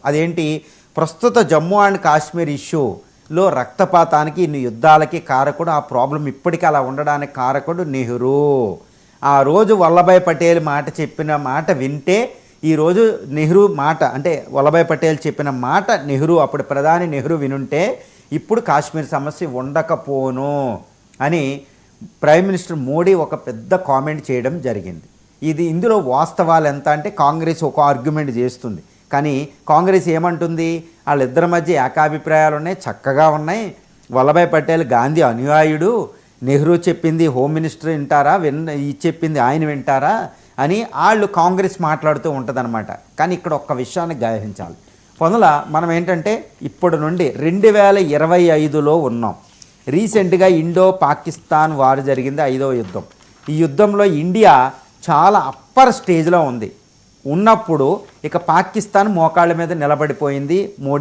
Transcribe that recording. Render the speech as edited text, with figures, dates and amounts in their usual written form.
అదేంటి, ప్రస్తుత జమ్మూ అండ్ కాశ్మీర్ ఇష్యూలో రక్తపాతానికి ఇన్ని యుద్ధాలకి కారకుడు, ఆ ప్రాబ్లం ఇప్పటికీ అలా ఉండడానికి కారకుడు నెహ్రూ. ఆ రోజు వల్లభాయ్ పటేల్ మాట చెప్పిన మాట వింటే ఈరోజు నెహ్రూ మాట, అంటే వల్లభాయ్ పటేల్ చెప్పిన మాట నెహ్రూ, అప్పుడు ప్రధాని నెహ్రూ వినుంటే ఇప్పుడు కాశ్మీర్ సమస్య ఉండకపోను అని ప్రైమ్ మినిస్టర్ మోడీ ఒక పెద్ద కామెంట్ చేయడం జరిగింది. ఇందులో వాస్తవాలు ఎంత అంటే, కాంగ్రెస్ ఒక ఆర్గ్యుమెంట్ చేస్తుంది, కానీ కాంగ్రెస్ ఏమంటుంది, వాళ్ళిద్దరి మధ్య ఏకాభిప్రాయాలు ఉన్నాయి, చక్కగా ఉన్నాయి. వల్లభాయ్ పటేల్ గాంధీ అనుయాయుడు, నెహ్రూ చెప్పింది హోమ్ మినిస్టర్ వింటారా, చెప్పింది ఆయన వింటారా అని వాళ్ళు కాంగ్రెస్ మాట్లాడుతూ ఉంటుందన్నమాట. కానీ ఇక్కడ ఒక్క విషయాన్ని గ్రహించాలి. మనం ఏంటంటే ఇప్పటి నుండి 2025లో ఉన్నాం. రీసెంట్గా ఇండో పాకిస్తాన్ వార్ జరిగింది, 5వ యుద్ధం. ఈ యుద్ధంలో ఇండియా చాలా అప్పర్ స్టేజ్లో ఉన్నప్పుడు ఇక పాకిస్తాన్ మోకాళ్ళ మీద నిలబడిపోయింది మోడీ